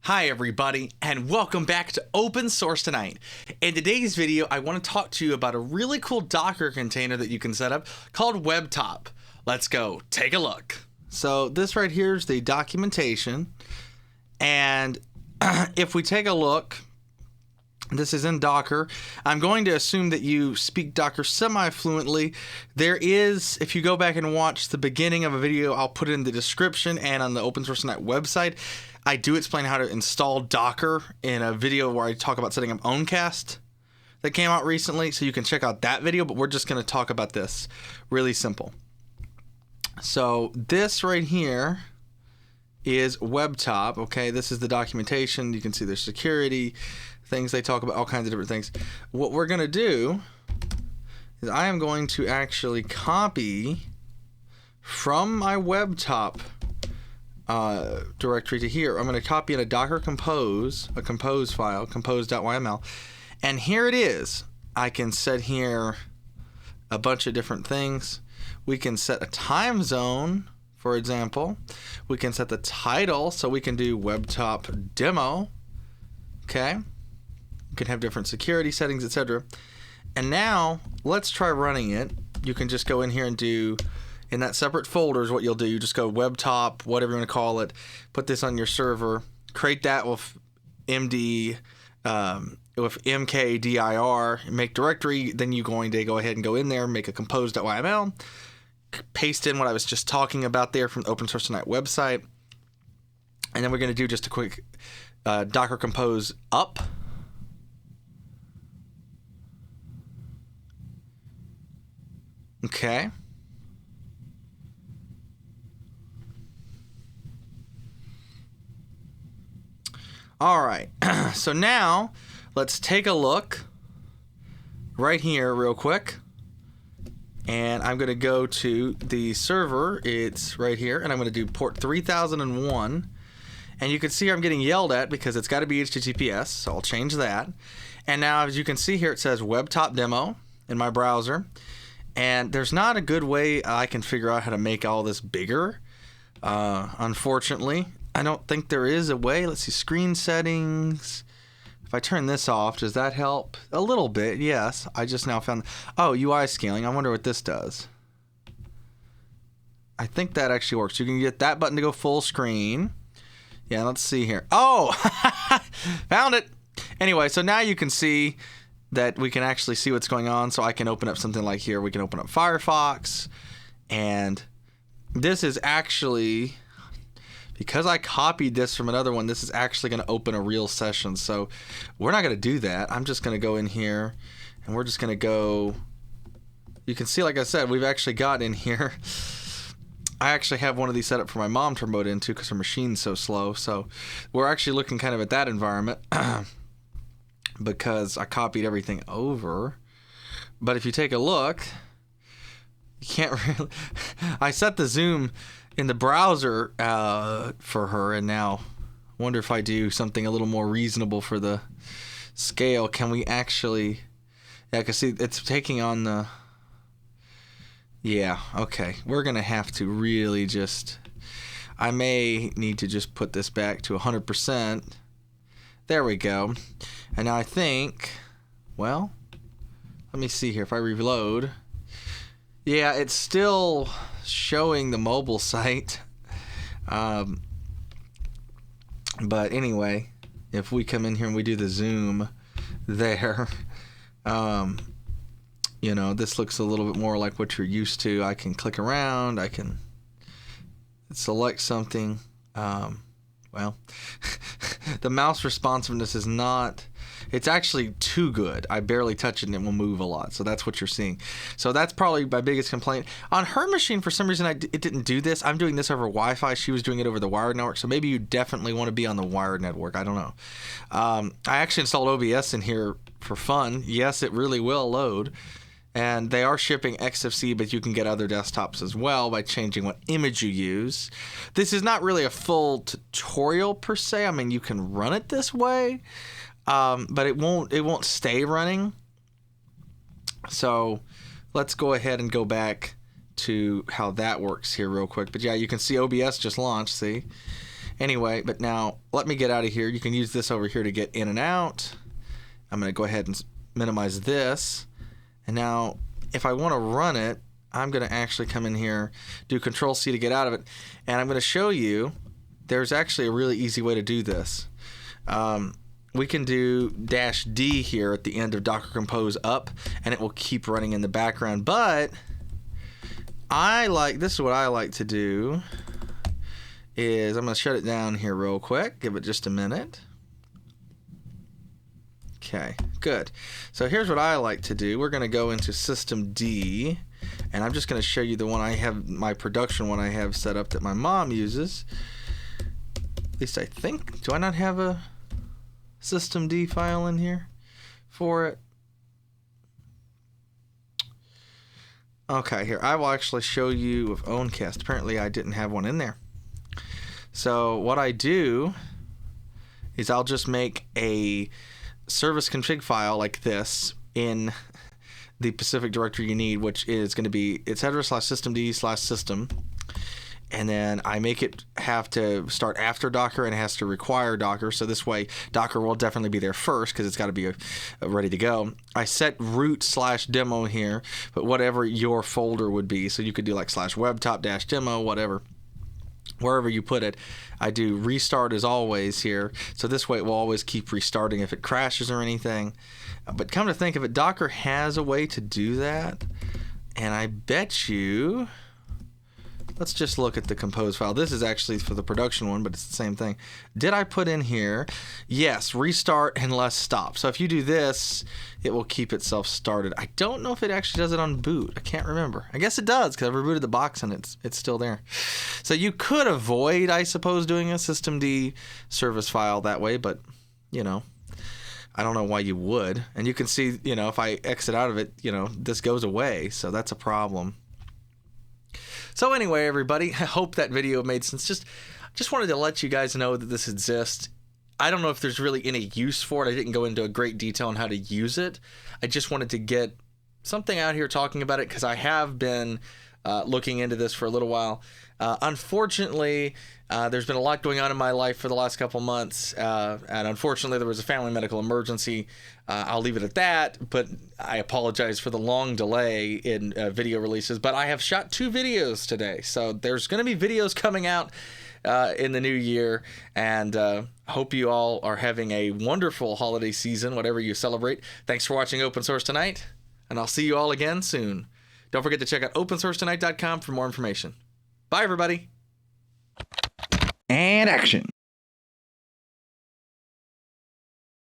Hi everybody, and welcome back to Open Source Tonight. In today's video, I want to talk to you about a really cool Docker container that you can set up called WebTop. Let's go take a look. So this right here is the documentation, and if we take a look, this is in Docker. I'm going to assume that you speak Docker semi-fluently. There is, if you go back and watch the beginning of a video, I'll put it in the description and on the Open Source Tonight website. I do explain how to install Docker in a video where I talk about setting up Owncast that came out recently, so you can check out that video, but we're just going to talk about this. Really simple. So this right here is WebTop, okay? This is the documentation. You can see there's security, things they talk about, all kinds of different things. What we're going to do is I am going to actually copy from my WebTop directory to here. I'm going to copy in a Docker compose, a compose file, compose.yml, and here it is. I can set here a bunch of different things. We can set a time zone, for example. We can set the title, so we can do WebTop demo. Okay, you can have different security settings, etc. And now let's try running it. You can just go in here and do, in that separate folder is what you'll do. You just go WebTop, whatever you want to call it, put this on your server, create that with MD, with mkdir, make directory. Then you're going to go ahead and go in there, make a compose.yml, paste in what I was just talking about there from the Open Source Tonight website. And then we're going to do just a quick Docker compose up. Okay. All right, so now let's take a look right here real quick. And I'm going to go to the server. It's right here, and I'm going to do port 3001. And you can see I'm getting yelled at because it's got to be HTTPS, so I'll change that. And now, as you can see here, it says WebTop demo in my browser. And there's not a good way I can figure out how to make all this bigger, unfortunately. I don't think there is a way. Let's see, screen settings. If I turn this off, does that help? A little bit, yes. I just now found, oh, UI scaling. I wonder what this does. I think that actually works. You can get that button to go full screen. Yeah, let's see here. Oh, found it. Anyway, so now you can see that we can actually see what's going on. So I can open up something like here. We can open up Firefox. And this is actually, because I copied this from another one, this is actually going to open a real session. So we're not going to do that. I'm just going to go in here, and we're just going to go. You can see, like I said, we've actually got in here. I actually have one of these set up for my mom to remote into because her machine's so slow. So we're actually looking kind of at that environment because I copied everything over. But if you take a look, you can't really. I set the zoom in the browser for her, and now wonder if I do something a little more reasonable for the scale. Can we actually, yeah, I can see it's taking on the, yeah, okay. We're going to have to really just, I may need to just put this back to 100%. There we go. And now I think, well, let me see here. If I reload, yeah, it's still showing the mobile site. But anyway, if we come in here and we do the zoom there, you know, this looks a little bit more like what you're used to. I can click around. I can select something. Well, the mouse responsiveness is not, it's actually too good. I barely touch it and it will move a lot. So that's what you're seeing. So that's probably my biggest complaint. On her machine, for some reason, it didn't do this. I'm doing this over Wi-Fi. She was doing it over the wired network. So maybe you definitely want to be on the wired network. I don't know. I actually installed OBS in here for fun. Yes, it really will load. And they are shipping XFC, but you can get other desktops as well by changing what image you use. This is not really a full tutorial per se. I mean, you can run it this way, but it won't stay running. So let's go ahead and go back to how that works here real quick. But yeah, you can see OBS just launched, see? Anyway, but now let me get out of here. You can use this over here to get in and out. I'm going to go ahead and minimize this. And now if I want to run it, I'm going to actually come in here, do Control-C to get out of it. And I'm going to show you there's actually a really easy way to do this. We can do -D here at the end of Docker Compose up, and it will keep running in the background. But this is what I like to do is I'm going to shut it down here real quick. Give it just a minute. Okay, good. So here's what I like to do. We're going to go into System D, and I'm just going to show you the one I have, my production one I have set up that my mom uses. At least I think. Do I not have a System D file in here for it? Okay, here, I will actually show you with Owncast. Apparently I didn't have one in there. So what I do is I'll just make a service config file like this in the specific directory you need, which is going to be its header /systemd/system. And then I make it have to start after Docker, and it has to require Docker. So this way, Docker will definitely be there first because it's got to be ready to go. I set root/demo here, but whatever your folder would be. So you could do like /webtop-demo, whatever. Wherever you put it, I do restart as always here. So this way it will always keep restarting if it crashes or anything. But come to think of it, Docker has a way to do that. And I bet you... Let's just look at the compose file. This is actually for the production one, but it's the same thing. Did I put in here? Yes, restart unless stop. So if you do this, it will keep itself started. I don't know if it actually does it on boot. I can't remember. I guess it does because I rebooted the box and it's still there. So you could avoid, I suppose, doing a systemd service file that way, but you know, I don't know why you would. And you can see, you know, if I exit out of it, you know, this goes away. So that's a problem. So anyway, everybody, I hope that video made sense. Just wanted to let you guys know that this exists. I don't know if there's really any use for it. I didn't go into a great detail on how to use it. I just wanted to get something out here talking about it because I have been looking into this for a little while. Unfortunately, there's been a lot going on in my life for the last couple months, and unfortunately there was a family medical emergency. I'll leave it at that, but I apologize for the long delay in video releases, but I have shot 2 videos today, so there's going to be videos coming out in the new year, and hope you all are having a wonderful holiday season, whatever you celebrate. Thanks for watching Open Source Tonight, and I'll see you all again soon. Don't forget to check out opensourcetonight.com for more information. Bye, everybody. And action.